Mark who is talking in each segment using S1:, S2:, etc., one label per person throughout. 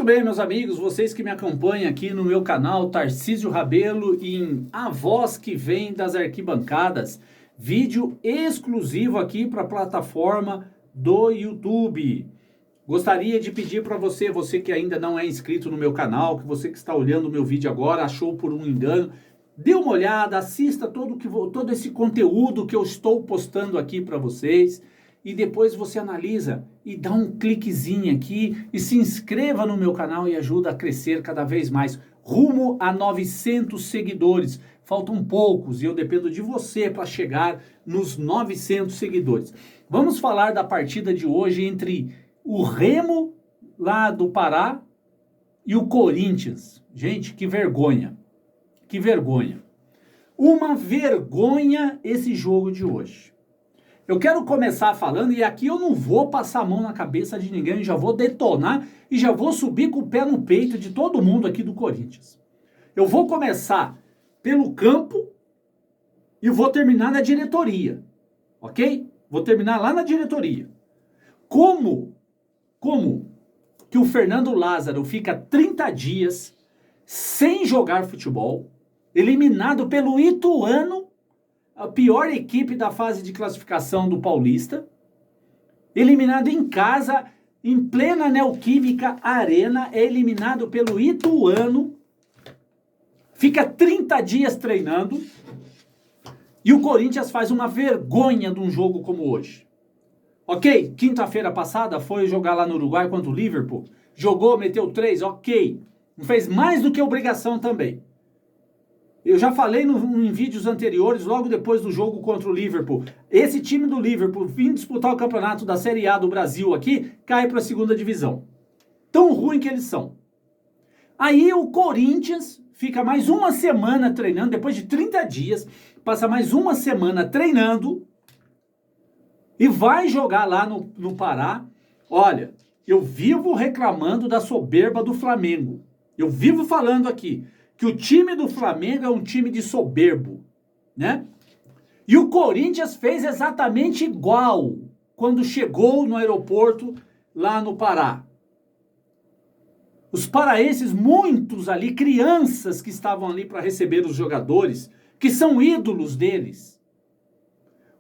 S1: bem, meus amigos, vocês que me acompanham aqui no meu canal Tarcísio Rabelo em A Voz que Vem das Arquibancadas, vídeo exclusivo aqui para a plataforma do YouTube. Gostaria de pedir para você que ainda não é inscrito no meu canal, que você que está olhando o meu vídeo agora, achou por um engano, dê uma olhada, assista todo esse conteúdo que eu estou postando aqui para vocês. E depois você analisa e dá um cliquezinho aqui e se inscreva no meu canal e ajuda a crescer cada vez mais. Rumo a 900 seguidores. Faltam poucos e eu dependo de você para chegar nos 900 seguidores. Vamos falar da partida de hoje entre o Remo, lá do Pará, e o Corinthians. Gente, que vergonha. Que vergonha. Uma vergonha esse jogo de hoje. Eu quero começar falando, e aqui eu não vou passar a mão na cabeça de ninguém, já vou detonar e já vou subir com o pé no peito de todo mundo aqui do Corinthians. Eu vou começar pelo campo e vou terminar na diretoria, ok? Vou terminar lá na diretoria. Como que o Fernando Lázaro fica 30 dias sem jogar futebol, eliminado pelo Ituano, a pior equipe da fase de classificação do Paulista, eliminado em casa, em plena Neoquímica Arena, é eliminado pelo Ituano, fica 30 dias treinando, e o Corinthians faz uma vergonha de um jogo como hoje. Ok, quinta-feira passada foi jogar lá no Uruguai contra o Liverpool, jogou, meteu 3, ok, não fez mais do que obrigação também. Eu já falei em vídeos anteriores, logo depois do jogo contra o Liverpool. Esse time do Liverpool, vindo disputar o campeonato da Série A do Brasil aqui, cai para a segunda divisão. Tão ruim que eles são. Aí o Corinthians fica mais uma semana treinando, depois de 30 dias, passa mais uma semana treinando e vai jogar lá no Pará. Olha, eu vivo reclamando da soberba do Flamengo. Eu vivo falando aqui que o time do Flamengo é um time de soberbo, né? E o Corinthians fez exatamente igual quando chegou no aeroporto lá no Pará. Os paraenses, muitos ali, crianças que estavam ali para receber os jogadores, que são ídolos deles.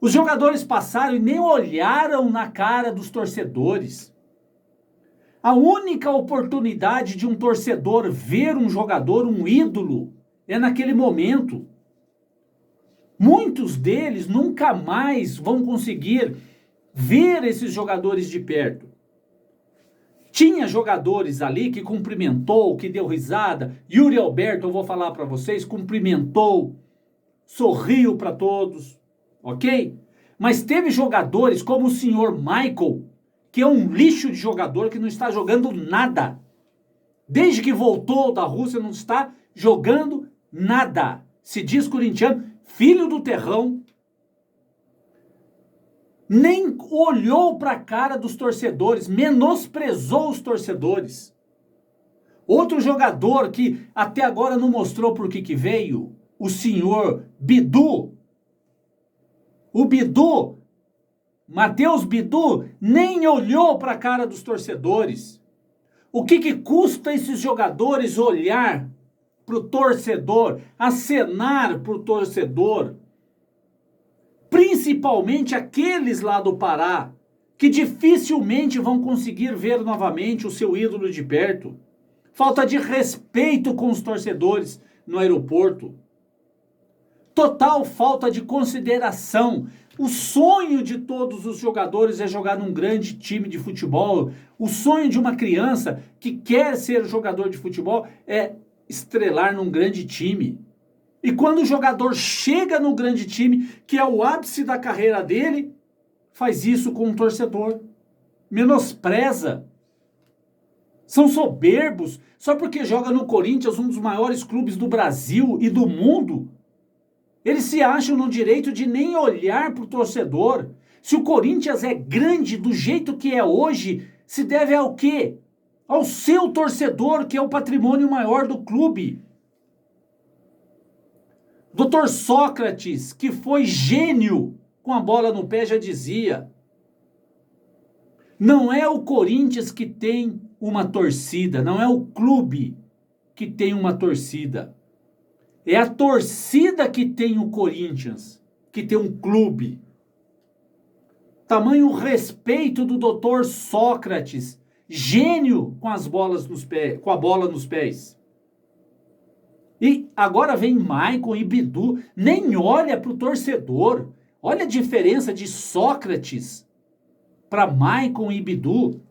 S1: Os jogadores passaram e nem olharam na cara dos torcedores. A única oportunidade de um torcedor ver um jogador, um ídolo, é naquele momento. Muitos deles nunca mais vão conseguir ver esses jogadores de perto. Tinha jogadores ali que cumprimentou, que deu risada. Yuri Alberto, eu vou falar para vocês, cumprimentou, sorriu para todos, ok? Mas teve jogadores como o senhor Michael, que é um lixo de jogador que não está jogando nada. Desde que voltou da Rússia, não está jogando nada. Se diz corintiano, filho do terrão. Nem olhou para a cara dos torcedores, menosprezou os torcedores. Outro jogador que até agora não mostrou por que veio, o senhor Bidu. O Bidu, Matheus Bidu, nem olhou para a cara dos torcedores. O que custa esses jogadores olhar para o torcedor, acenar para o torcedor? Principalmente aqueles lá do Pará, que dificilmente vão conseguir ver novamente o seu ídolo de perto. Falta de respeito com os torcedores no aeroporto. Total falta de consideração. O sonho de todos os jogadores é jogar num grande time de futebol. O sonho de uma criança que quer ser jogador de futebol é estrelar num grande time. E quando o jogador chega no grande time, que é o ápice da carreira dele, faz isso com um torcedor. Menospreza. São soberbos. Só porque joga no Corinthians, um dos maiores clubes do Brasil e do mundo, eles se acham no direito de nem olhar para o torcedor. Se o Corinthians é grande do jeito que é hoje, se deve ao quê? Ao seu torcedor, que é o patrimônio maior do clube. Dr. Sócrates, que foi gênio com a bola no pé, já dizia: não é o Corinthians que tem uma torcida, não é o clube que tem uma torcida. É a torcida que tem o Corinthians, que tem um clube. Tamanho respeito do Dr. Sócrates, gênio com as bolas nos pés, com a bola nos pés. E agora vem Maicon e Bidu, nem olha para o torcedor. Olha a diferença de Sócrates para Maicon e Bidu.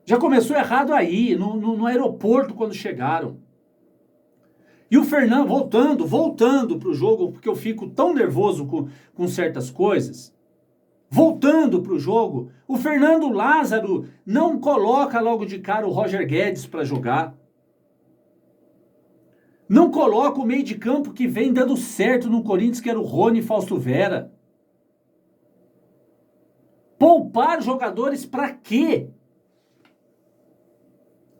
S1: Já começou errado aí, no aeroporto quando chegaram. E o Fernando, voltando para o jogo, porque eu fico tão nervoso com certas coisas. Voltando para o jogo, o Fernando Lázaro não coloca logo de cara o Roger Guedes para jogar. Não coloca o meio de campo que vem dando certo no Corinthians, que era o Rony e Fausto Vera. Poupar jogadores para quê?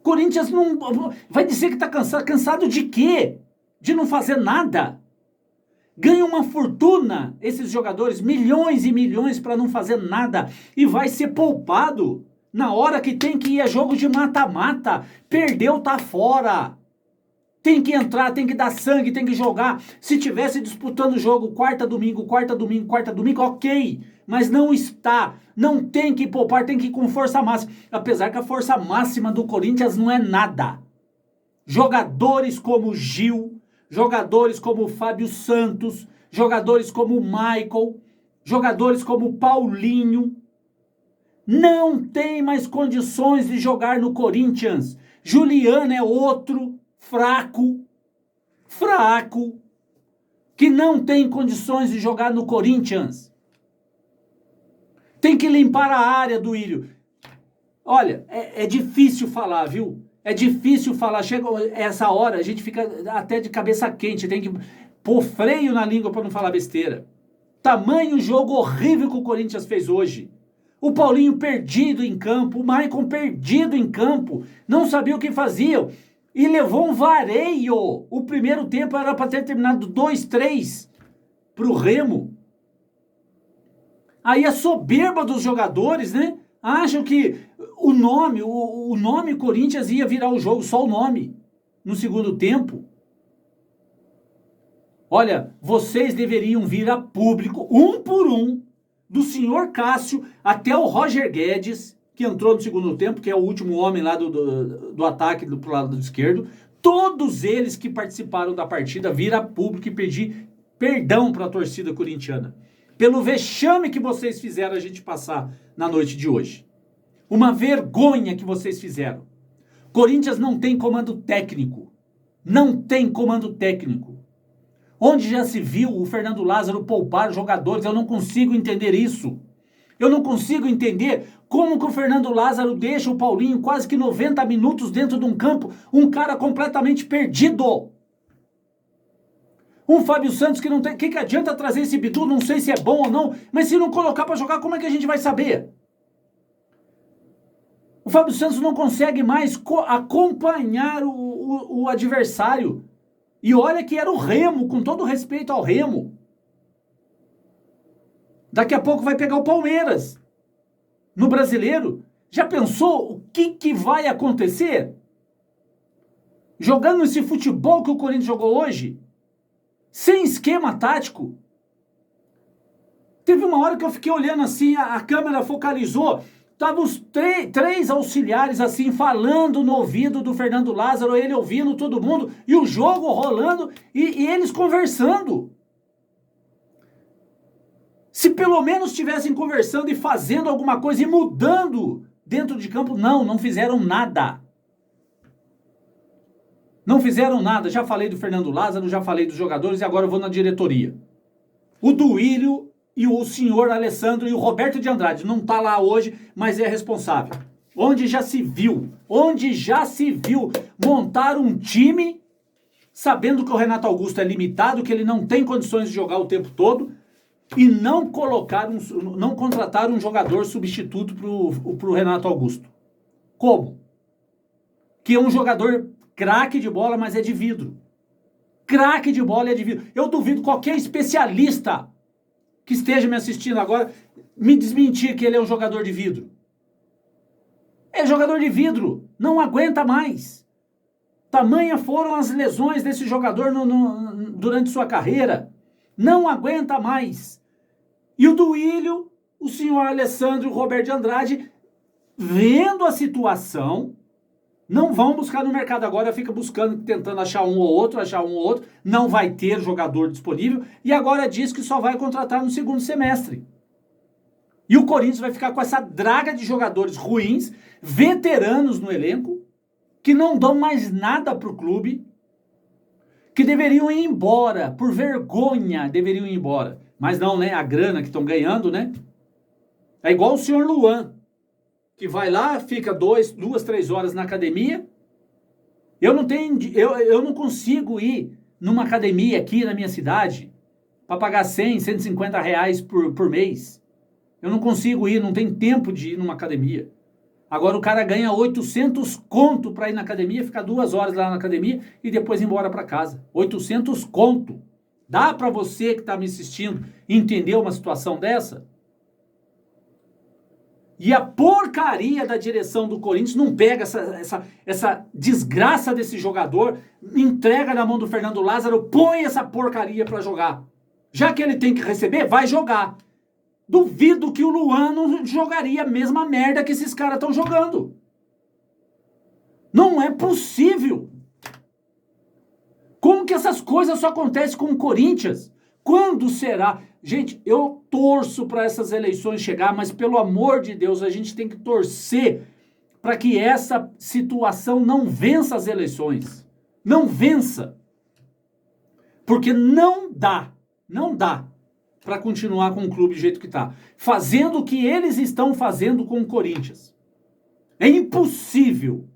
S1: Corinthians não vai dizer que está cansado. Cansado de quê? De não fazer nada. Ganha uma fortuna esses jogadores, milhões e milhões para não fazer nada. E vai ser poupado na hora que tem que ir a jogo de mata-mata. Perdeu, tá fora. Tem que entrar, tem que dar sangue, tem que jogar. Se tivesse disputando o jogo quarta, domingo, ok. Mas não está. Não tem que poupar, tem que ir com força máxima. Apesar que a força máxima do Corinthians não é nada. Jogadores como Gil, jogadores como Fábio Santos, jogadores como Michael, jogadores como Paulinho, não tem mais condições de jogar no Corinthians. Juliano é outro fraco, que não tem condições de jogar no Corinthians. Tem que limpar a área do Ilho. Olha, é difícil falar, viu? É difícil falar. Chega essa hora, a gente fica até de cabeça quente. Tem que pôr freio na língua para não falar besteira. Tamanho jogo horrível que o Corinthians fez hoje. O Paulinho perdido em campo, o Maicon perdido em campo. Não sabia o que faziam. E levou um vareio. O primeiro tempo era para ter terminado 2-3 para o Remo. Aí a soberba dos jogadores, né? Acham que o nome Corinthians ia virar o jogo, só o nome, no segundo tempo. Olha, vocês deveriam vir a público, um por um, do senhor Cássio até o Roger Guedes, que entrou no segundo tempo, que é o último homem lá do ataque pro lado esquerdo. Todos eles que participaram da partida vir a público e pedir perdão para a torcida corintiana. Pelo vexame que vocês fizeram a gente passar na noite de hoje. Uma vergonha que vocês fizeram. Corinthians não tem comando técnico. Não tem comando técnico. Onde já se viu o Fernando Lázaro poupar jogadores? Eu não consigo entender isso. Eu não consigo entender como que o Fernando Lázaro deixa o Paulinho quase que 90 minutos dentro de um campo, um cara completamente perdido. Um Fábio Santos que não tem... O que adianta trazer esse Bidu? Não sei se é bom ou não, mas se não colocar para jogar, como é que a gente vai saber? O Fábio Santos não consegue mais acompanhar o adversário. E olha que era o Remo, com todo respeito ao Remo. Daqui a pouco vai pegar o Palmeiras. No Brasileiro. Já pensou o que vai acontecer? Jogando esse futebol que o Corinthians jogou hoje, sem esquema tático. Teve uma hora que eu fiquei olhando assim, a câmera focalizou, estavam os três auxiliares assim, falando no ouvido do Fernando Lázaro, ele ouvindo todo mundo, e o jogo rolando, e eles conversando. Se pelo menos estivessem conversando e fazendo alguma coisa e mudando dentro de campo, não fizeram nada. Não fizeram nada. Já falei do Fernando Lázaro, já falei dos jogadores e agora eu vou na diretoria. O Duílio e o senhor Alessandro e o Roberto de Andrade não tá lá hoje, mas é responsável. Onde já se viu montar um time sabendo que o Renato Augusto é limitado, que ele não tem condições de jogar o tempo todo e não contratar um jogador substituto pro Renato Augusto. Como? Que é um jogador craque de bola, mas é de vidro. Craque de bola é de vidro. Eu duvido qualquer especialista que esteja me assistindo agora me desmentir que ele é um jogador de vidro. É jogador de vidro, não aguenta mais. Tamanha foram as lesões desse jogador durante sua carreira. Não aguenta mais. E o Duílio, o senhor Alessandro Roberto de Andrade, vendo a situação, não vão buscar no mercado agora, fica buscando, tentando achar um ou outro, não vai ter jogador disponível, e agora diz que só vai contratar no segundo semestre. E o Corinthians vai ficar com essa draga de jogadores ruins, veteranos no elenco, que não dão mais nada pro clube, que deveriam ir embora, por vergonha, deveriam ir embora. Mas não, né? A grana que estão ganhando, né? É igual o senhor Luan, que vai lá, fica 2, 3 horas na academia. Eu não consigo ir numa academia aqui na minha cidade para pagar 100, 150 reais por mês. Eu não consigo ir, não tem tempo de ir numa academia. Agora o cara ganha 800 conto para ir na academia, ficar 2 horas lá na academia e depois ir embora para casa. 800 conto. Dá para você que está me assistindo entender uma situação dessa? E a porcaria da direção do Corinthians não pega essa desgraça desse jogador, entrega na mão do Fernando Lázaro, põe essa porcaria para jogar. Já que ele tem que receber, vai jogar. Duvido que o Luan não jogaria a mesma merda que esses caras estão jogando. Não é possível. Como que essas coisas só acontecem com o Corinthians? Quando será? Gente, eu torço para essas eleições chegar, mas pelo amor de Deus, a gente tem que torcer para que essa situação não vença as eleições. Não vença. Porque não dá para continuar com o clube do jeito que está. Fazendo o que eles estão fazendo com o Corinthians. É impossível.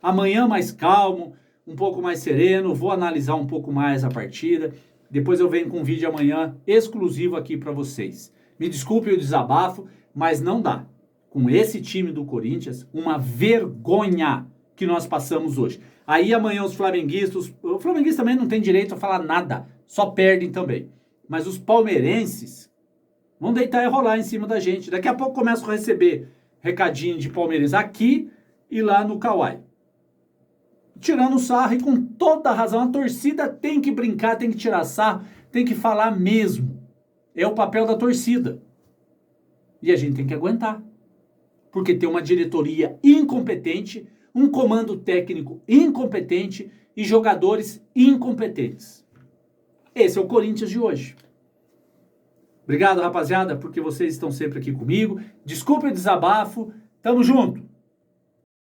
S1: Amanhã mais calmo, um pouco mais sereno, vou analisar um pouco mais a partida. Depois eu venho com um vídeo amanhã exclusivo aqui para vocês. Me desculpe o desabafo, mas não dá. Com esse time do Corinthians, uma vergonha que nós passamos hoje. Aí amanhã os flamenguistas, o flamenguista também não tem direito a falar nada, só perdem também. Mas os palmeirenses vão deitar e rolar em cima da gente. Daqui a pouco começo a receber recadinho de palmeirense aqui e lá no Kauai. Tirando sarro e com toda razão. A torcida tem que brincar, tem que tirar sarro, tem que falar mesmo. É o papel da torcida. E a gente tem que aguentar. Porque tem uma diretoria incompetente, um comando técnico incompetente e jogadores incompetentes. Esse é o Corinthians de hoje. Obrigado, rapaziada, porque vocês estão sempre aqui comigo. Desculpe o desabafo. Tamo junto.